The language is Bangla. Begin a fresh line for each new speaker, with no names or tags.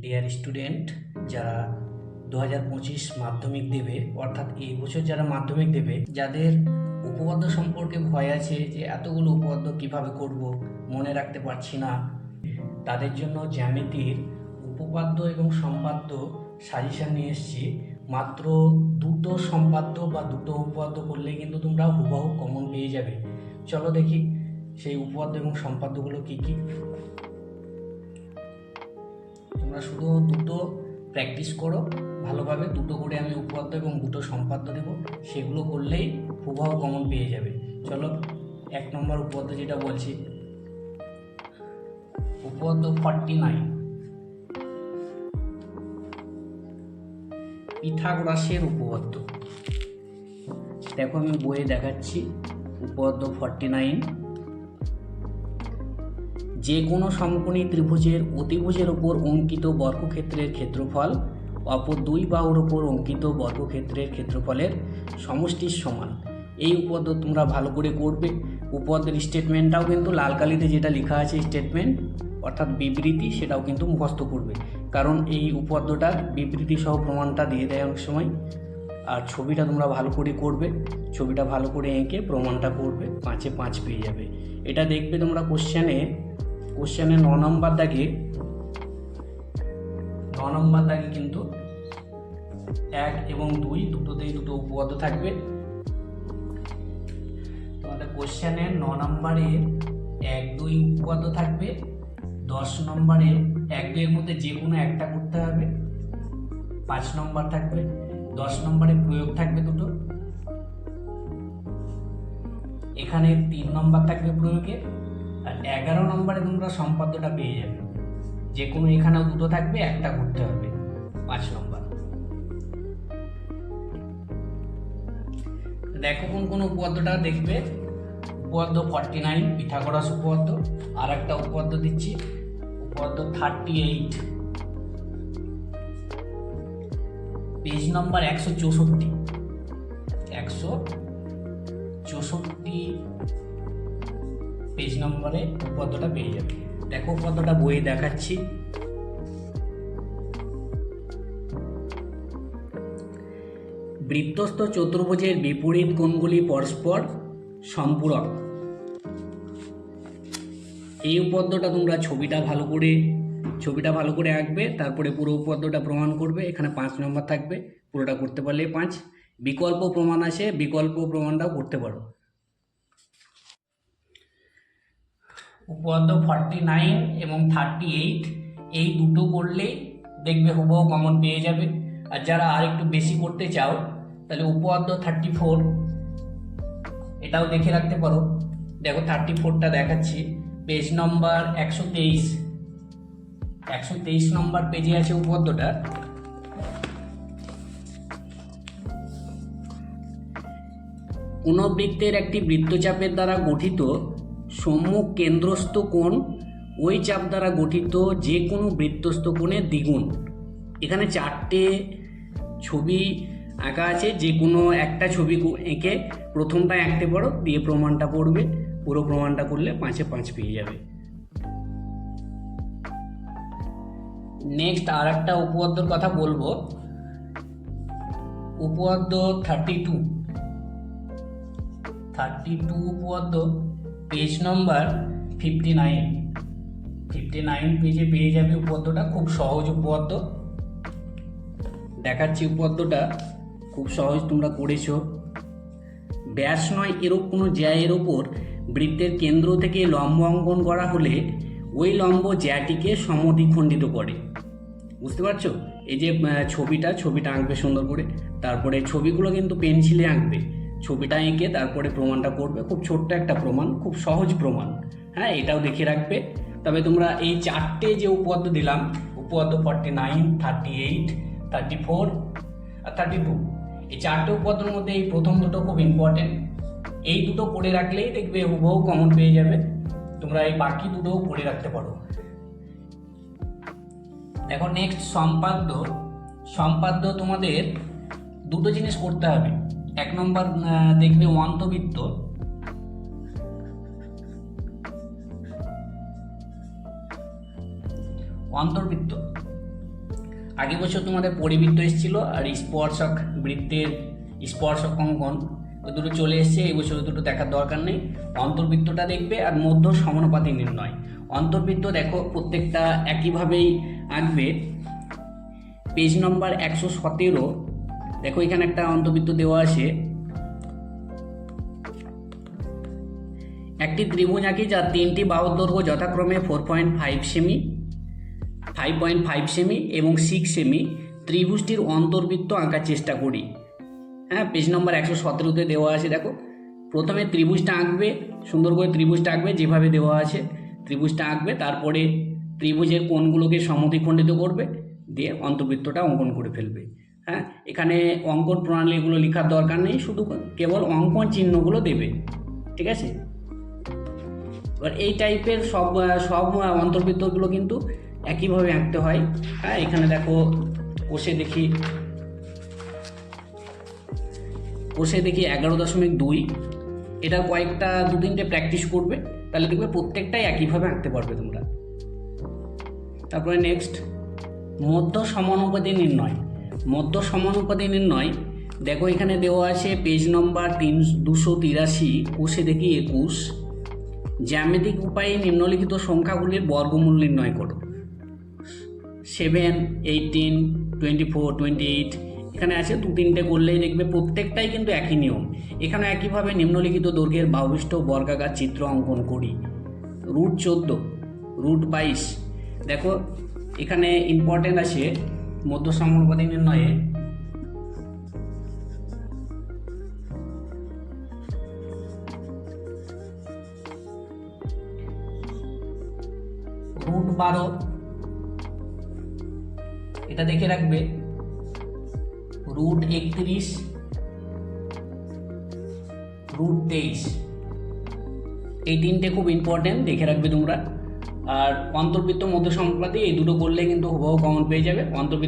ডিয়ার স্টুডেন্ট, যারা 2025 মাধ্যমিক দেবে, অর্থাৎ এই বছর যারা মাধ্যমিক দেবে, যাদের উপপাদ্য সম্পর্কে ভয় আছে যে এতগুলো উপপাদ্য কিভাবে করব, মনে রাখতে পারছি না, তাদের জন্য জ্যামিতির উপপাদ্য এবং সম্পাদ্য সাজেশন নিয়ে এসেছি। মাত্র দুটো সম্পাদ্য বা দুটো উপপাদ্য করলেই কিন্তু তোমরা হুবহু কমন পেয়ে যাবে। চলো দেখি সেই উপপাদ্য এবং সম্পাদ্যগুলো কী কী। তোমরা শুধু দুটো প্র্যাকটিস করো ভালোভাবে, দুটো করে আমি উপপাদ্য এবং দুটো সম্পাদ্য দেব, সেগুলো করলেই হুবহু কমন পেয়ে যাবে। চলো 1 নম্বর উপপাদ্য যেটা বলছি, উপপাদ্য 49, পিথাগোরাসের উপপাদ্য। দেখো আমি বইয়ে দেখাচ্ছি। উপপাদ্য 49, যে কোনো সমকোণী ত্রিভুজের অতিভুজের ওপর অঙ্কিত বর্গক্ষেত্রের ক্ষেত্রফল অপর দুই বাহুর ওপর অঙ্কিত বর্গক্ষেত্রের ক্ষেত্রফলের সমষ্টির সমান। এই উপপাদ্য তোমরা ভালো করে করবে। উপপাদ্যের স্টেটমেন্টটাও কিন্তু লাল কালিতে যেটা লেখা আছে স্টেটমেন্ট অর্থাৎ বিবৃতি, সেটাও কিন্তু মুখস্থ করবে, কারণ এই উপপাদ্যটার বিবৃতি সহ প্রমাণটা দিয়ে দেয় অনেক সময়। আর ছবিটা তোমরা ভালো করে করবে, ছবিটা ভালো করে এঁকে প্রমাণটা করবে, 5-এ 5 পেয়ে যাবে। এটা দেখবে তোমরা কোশ্চেনে 9 নম্বর দাগে কিন্তু 1 এবং 2 দুটোতেই দুটো উপপাদ্য থাকবে। তোমাদের কোশ্চেনে 9 নম্বরে 1, 2 উপপাদ্য থাকবে। 10 নম্বরে 1, 2 এর মধ্যে যে কোনো একটা করতে হবে। 5 নম্বর থাকবে। 10 নম্বরে প্রয়োগ থাকবে দুটো। এখানে 3 নম্বর থাকবে প্রয়োগে। আর 11 নম্বরে তোমরা সম্পাদ্যটা পেয়ে যাবে। যে কোনো এখানেও দুটো থাকবে, একটা করতে হবে 5 নম্বর। দেখো কোন কোন উপপাদ্যটা দেখবে। উপপাদ্য 49 পিথাগোরাস উপপাদ্য। আর একটা উপপাদ্য দিচ্ছি, উপপাদ্য 38, পেজ নম্বর 164 পেজ নম্বরে উপপাদ্যটা পেয়ে যাবে। দেখো উপপাদ্যটা বইয়ে দেখাচ্ছি। বৃত্তস্থ চতুর্ভুজের বিপরীত কোণগুলি পরস্পর সম্পূরক। এই উপপাদ্যটা তোমরা ছবিটা ভালো করে আঁকবে, তারপরে পুরো উপপাদ্যটা প্রমাণ করবে। এখানে 5 নম্বর থাকবে, পুরোটা করতে পারলে 5। বিকল্প প্রমাণ আছে, বিকল্প প্রমাণটাও করতে পারো। উপপাদ্য 49 এবং 38 এই দুটো করলেই দেখবে হুবহু কমন পেয়ে যাবে। আর যারা আর একটু বেশি করতে চাও তাহলে উপপাদ্য 34 এটাও দেখে রাখতে পারো। দেখো 34টা দেখাচ্ছি, পেজ নম্বর 123 নম্বর পেজে আছে উপপাদ্যটা। কোন বৃত্তের একটি বৃত্তচাপের দ্বারা গঠিত সম্মুখ কেন্দ্রস্থ কোণ ওই চাপ দ্বারা গঠিত যে কোনো বৃত্তস্থ কোণের দ্বিগুণ। এখানে 4টে ছবি আঁকা আছে, যে কোনো একটা ছবি এঁকে প্রথমটা আঁকতে পারো, দিয়ে প্রমাণটা পড়বে। পুরো প্রমাণটা করলে 5-এ 5 পেয়ে যাবে। নেক্সট আর একটা উপপাদ্যর কথা বলবো, উপপাদ্য 32 উপপাদ্য, পেজ নম্বর 59 পেজে পেয়ে যাবে উপপাদ্যটা। খুব সহজ উপপাদ্য দেখাচ্ছি। উপপাদ্যটা খুব সহজ, তোমরা করেছো। ব্যাস নয় এরূপ কোনো জ্যায়ের ওপর বৃত্তের কেন্দ্র থেকে লম্ব অঙ্কন করা হলে ওই লম্ব জ্যাটিকে সমদ্বিখণ্ডিত করে। বুঝতে পারছো? এই যে ছবিটা আঁকবে সুন্দর করে, তারপরে ছবিগুলো কিন্তু পেন্সিলে আঁকবে। ছবিটা এঁকে তারপরে প্রমাণটা করবে। খুব ছোট্ট একটা প্রমাণ, খুব সহজ প্রমাণ। হ্যাঁ, এটাও দেখে রাখবে। তবে তোমরা এই 4টে যে উপপাদ্য দিলাম, উপপাদ্য 49, 38, 34 আর 32, এই 4টে উপপাদ্যের মধ্যে এই প্রথম দুটো খুব ইম্পর্টেন্ট। এই দুটো পড়ে রাখলেই দেখবে হুবহু কমন পেয়ে যাবে। তোমরা এই বাকি দুটোও পড়ে রাখতে পারো। দেখো নেক্সট সম্পাদ্য তোমাদের দুটো জিনিস করতে হবে। 1 নম্বর দেখবে অন্তবৃত্ত। অন্তর্বৃত্ত আগের বছর তোমাদের পরিবৃত্ত এসেছিল আর স্পর্শক বৃত্তের স্পর্শক অঙ্কন তো দুটো চলে এসছে, এই বছর দুটো দেখার দরকার নেই। অন্তর্বৃত্তটা দেখবে আর মধ্য সমানুপাতি নির্ণয়। অন্তর্বৃত্ত দেখো প্রত্যেকটা একইভাবেই আঁকবে। পেজ নম্বর 117 দেখো এখানে একটা অন্তর্বৃত্ত দেওয়া আছে। একটি ত্রিভুজ আঁকি যার 3টি বাহুর দৈর্ঘ্য যথাক্রমে 4.5 সেমি, 5.5 সেমি এবং 6 সেমি। ত্রিভুজটির অন্তর্বৃত্ত আঁকার চেষ্টা করি। হ্যাঁ, পেজ নম্বর 117 দেওয়া আছে। দেখো প্রথমে ত্রিভুজটা আঁকবে, সুন্দর করে ত্রিভুজটা আঁকবে যেভাবে দেওয়া আছে, ত্রিভুজটা আঁকবে, তারপরে ত্রিভুজের কোণগুলোকে সমদ্বিখণ্ডিত করবে, দিয়ে অন্তর্বৃত্তটা অঙ্কন করে ফেলবে। হ্যাঁ, এখানে অঙ্কন প্রণালীগুলো লেখার দরকার নেই, শুধু কেবল অঙ্কন চিহ্নগুলো দেবে, ঠিক আছে। এবার এই টাইপের সব অন্তর্বৃত্তগুলো কিন্তু একইভাবে আঁকতে হয়। হ্যাঁ, এখানে দেখো কোষে দেখি 11.2, এটা কয়েকটা 2-3টে প্র্যাকটিস করবে, তাহলে দেখবে প্রত্যেকটাই একইভাবে আঁকতে পারবে তোমরা। তারপরে নেক্সট মধ্য সমানুপাতি নির্ণয়। মধ্য সমানুপাতি নির্ণয় দেখো এখানে দেওয়া আছে পেজ নম্বর 283, কোষে দেখি 21। জ্যামিতিক উপায়ে নিম্নলিখিত সংখ্যাগুলির বর্গমূল নির্ণয় করো। 7, 18, 24, 28 এখানে আছে, 2-3টে করলেই দেখবে প্রত্যেকটাই কিন্তু একই নিয়ম। এখানে একইভাবে নিম্নলিখিত দৈর্ঘ্যের বাহুবিষ্ট বর্গাকার চিত্র অঙ্কন করি। √14, √22 দেখো এখানে ইম্পর্টেন্ট আছে মধ্য সমানুপাতি নির্ণয়ে। √12 এটা দেখে রাখবে। √31, √23 এই 3টে খুব ইম্পর্টেন্ট, দেখে রাখবে তোমরা। আর অন্তর্বৃত্ত মধ্য সমানুপাতি এই দুটো করলে কিন্তু হুবহু কমন পেয়ে যাবে। অন্তর্বৃত্ত